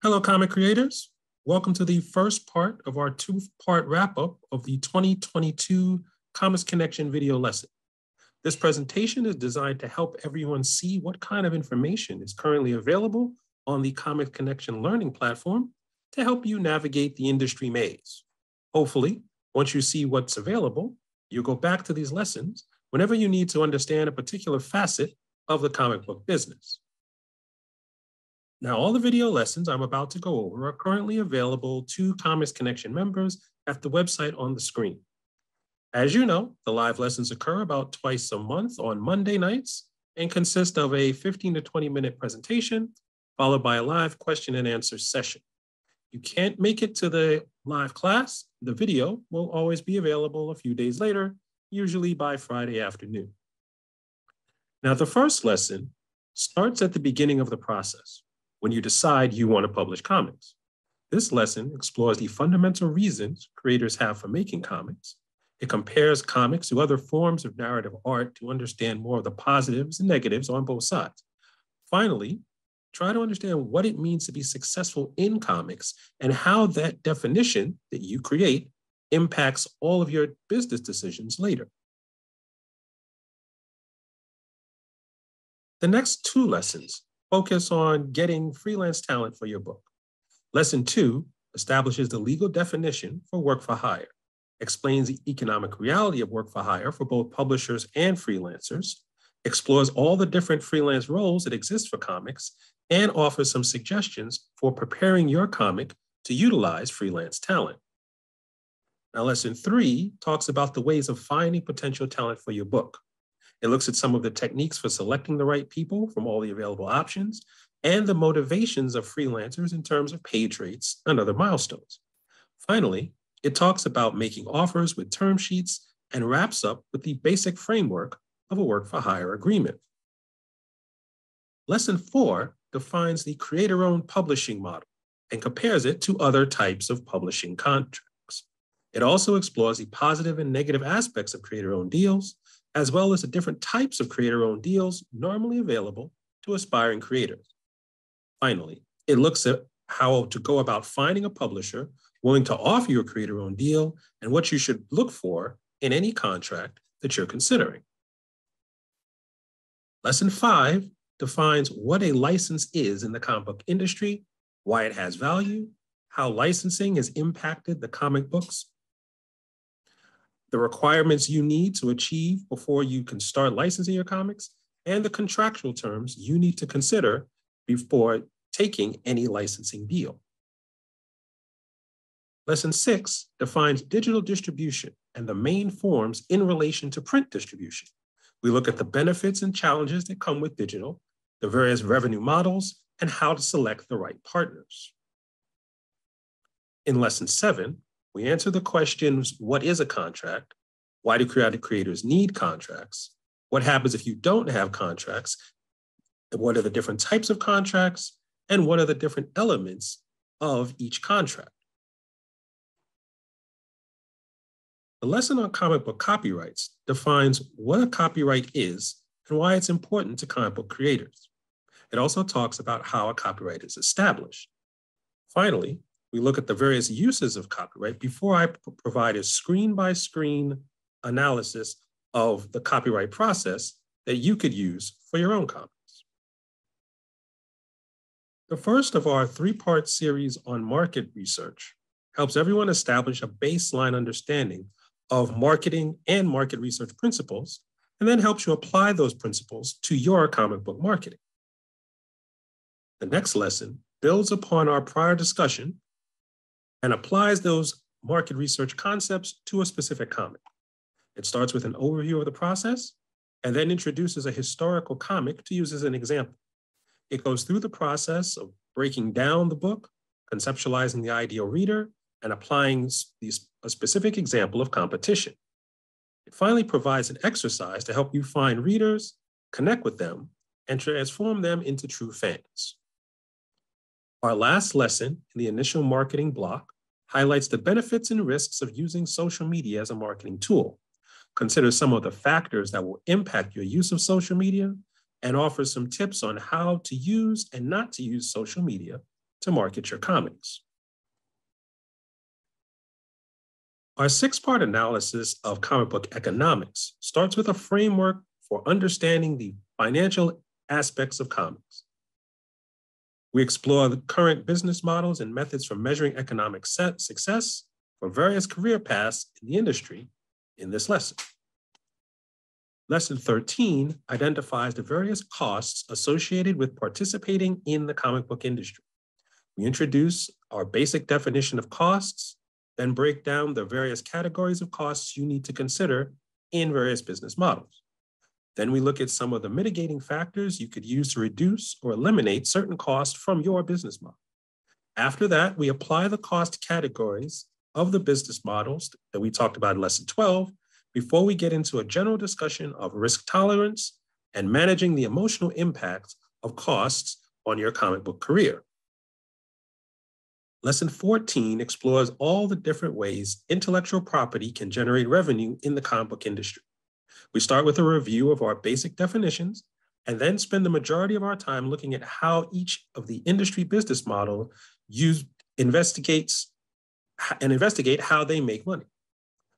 Hello, comic creators. Welcome to the first part of our two-part wrap-up of the 2022 Comics Connection video lesson. This presentation is designed to help everyone see what kind of information is currently available on the Comics Connection learning platform to help you navigate the industry maze. Hopefully, once you see what's available, you'll go back to these lessons whenever you need to understand a particular facet of the comic book business. Now, all the video lessons I'm about to go over are currently available to Comics Connection members at the website on the screen. As you know, the live lessons occur about twice a month on Monday nights and consist of a 15 to 20-minute presentation, followed by a live question and answer session. You can't make it to the live class, the video will always be available a few days later, usually by Friday afternoon. Now, the first lesson starts at the beginning of the process, when you decide you want to publish comics. This lesson explores the fundamental reasons creators have for making comics. It compares comics to other forms of narrative art to understand more of the positives and negatives on both sides. Finally, try to understand what it means to be successful in comics and how that definition that you create impacts all of your business decisions later. The next two lessons focus on getting freelance talent for your book. Lesson 2 establishes the legal definition for work for hire, explains the economic reality of work for hire for both publishers and freelancers, explores all the different freelance roles that exist for comics, and offers some suggestions for preparing your comic to utilize freelance talent. Now, lesson 3 talks about the ways of finding potential talent for your book. It looks at some of the techniques for selecting the right people from all the available options and the motivations of freelancers in terms of page rates and other milestones. Finally, it talks about making offers with term sheets and wraps up with the basic framework of a work-for-hire agreement. Lesson 4 defines the creator-owned publishing model and compares it to other types of publishing contracts. It also explores the positive and negative aspects of creator-owned deals, as well as the different types of creator-owned deals normally available to aspiring creators. Finally, it looks at how to go about finding a publisher willing to offer you a creator-owned deal and what you should look for in any contract that you're considering. Lesson 5 defines what a license is in the comic book industry, why it has value, how licensing has impacted the comic books, the requirements you need to achieve before you can start licensing your comics, and the contractual terms you need to consider before taking any licensing deal. Lesson 6 defines digital distribution and the main forms in relation to print distribution. We look at the benefits and challenges that come with digital, the various revenue models, and how to select the right partners. In Lesson 7, we answer the questions, what is a contract? Why do creators need contracts? What happens if you don't have contracts? What are the different types of contracts? And what are the different elements of each contract? The lesson on comic book copyrights defines what a copyright is and why it's important to comic book creators. It also talks about how a copyright is established. Finally, we look at the various uses of copyright before I provide a screen-by-screen analysis of the copyright process that you could use for your own comics. The first of our three-part series on market research helps everyone establish a baseline understanding of marketing and market research principles, and then helps you apply those principles to your comic book marketing. The next lesson builds upon our prior discussion and applies those market research concepts to a specific comic. It starts with an overview of the process and then introduces a historical comic to use as an example. It goes through the process of breaking down the book, conceptualizing the ideal reader, and applying a specific example of competition. It finally provides an exercise to help you find readers, connect with them, and transform them into true fans. Our last lesson in the initial marketing block highlights the benefits and risks of using social media as a marketing tool, considers some of the factors that will impact your use of social media, and offers some tips on how to use and not to use social media to market your comics. Our 6-part analysis of comic book economics starts with a framework for understanding the financial aspects of comics. We explore the current business models and methods for measuring economic success for various career paths in the industry in this lesson. Lesson 13 identifies the various costs associated with participating in the comic book industry. We introduce our basic definition of costs, then break down the various categories of costs you need to consider in various business models. Then we look at some of the mitigating factors you could use to reduce or eliminate certain costs from your business model. After that, we apply the cost categories of the business models that we talked about in lesson 12 before we get into a general discussion of risk tolerance and managing the emotional impact of costs on your comic book career. Lesson 14 explores all the different ways intellectual property can generate revenue in the comic book industry. We start with a review of our basic definitions and then spend the majority of our time looking at how each of the industry business model investigate how they make money.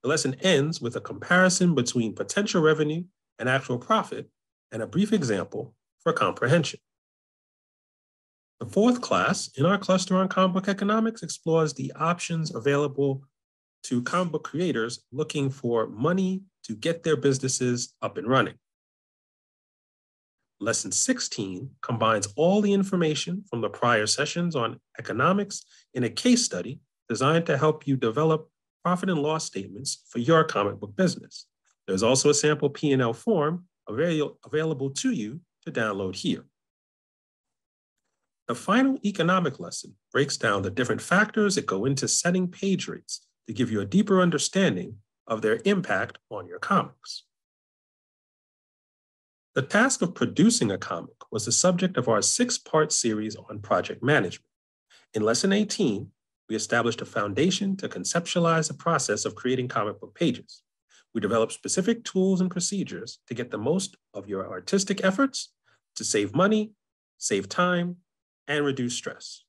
The lesson ends with a comparison between potential revenue and actual profit and a brief example for comprehension. The 4th class in our cluster on comic book economics explores the options available to comic book creators looking for money to get their businesses up and running. Lesson 16 combines all the information from the prior sessions on economics in a case study designed to help you develop profit and loss statements for your comic book business. There's also a sample P&L form available to you to download here. The final economic lesson breaks down the different factors that go into setting page rates to give you a deeper understanding of their impact on your comics. The task of producing a comic was the subject of our 6-part series on project management. In lesson 18, we established a foundation to conceptualize the process of creating comic book pages. We developed specific tools and procedures to get the most of your artistic efforts, to save money, save time, and reduce stress.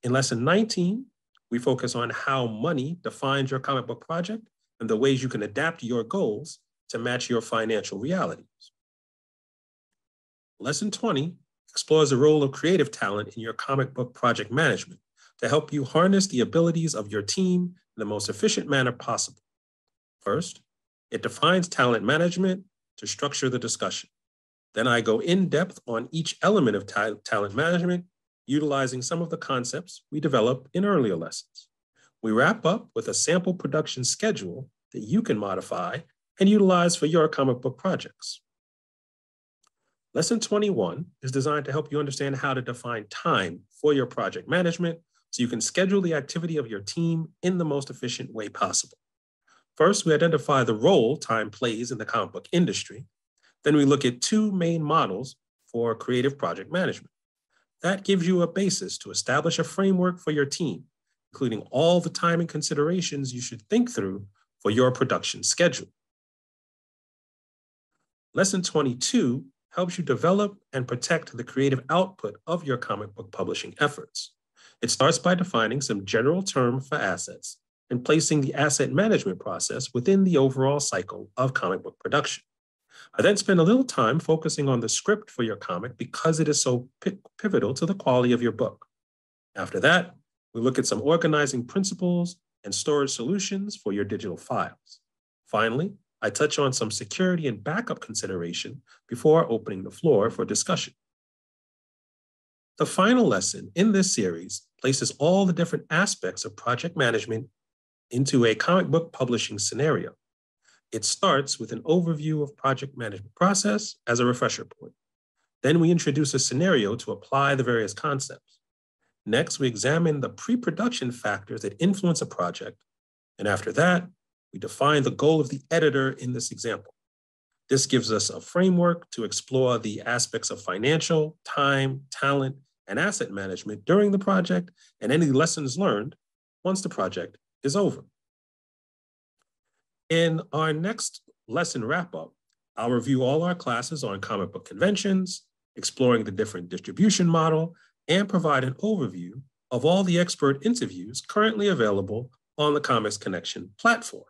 In lesson 19, we focus on how money defines your comic book project and the ways you can adapt your goals to match your financial realities. Lesson 20 explores the role of creative talent in your comic book project management to help you harness the abilities of your team in the most efficient manner possible. First, it defines talent management to structure the discussion. Then I go in depth on each element of talent management, utilizing some of the concepts we developed in earlier lessons. We wrap up with a sample production schedule that you can modify and utilize for your comic book projects. Lesson 21 is designed to help you understand how to define time for your project management so you can schedule the activity of your team in the most efficient way possible. First, we identify the role time plays in the comic book industry. Then we look at 2 main models for creative project management. That gives you a basis to establish a framework for your team, including all the timing considerations you should think through for your production schedule. Lesson 22 helps you develop and protect the creative output of your comic book publishing efforts. It starts by defining some general terms for assets and placing the asset management process within the overall cycle of comic book production. I then spend a little time focusing on the script for your comic because it is so pivotal to the quality of your book. After that, we look at some organizing principles and storage solutions for your digital files. Finally, I touch on some security and backup consideration before opening the floor for discussion. The final lesson in this series places all the different aspects of project management into a comic book publishing scenario. It starts with an overview of project management process as a refresher point. Then we introduce a scenario to apply the various concepts. Next, we examine the pre-production factors that influence a project. And after that, we define the goal of the editor in this example. This gives us a framework to explore the aspects of financial, time, talent, and asset management during the project and any lessons learned once the project is over. In our next lesson wrap-up, I'll review all our classes on comic book conventions, exploring the different distribution model, and provide an overview of all the expert interviews currently available on the Comics Connection platform.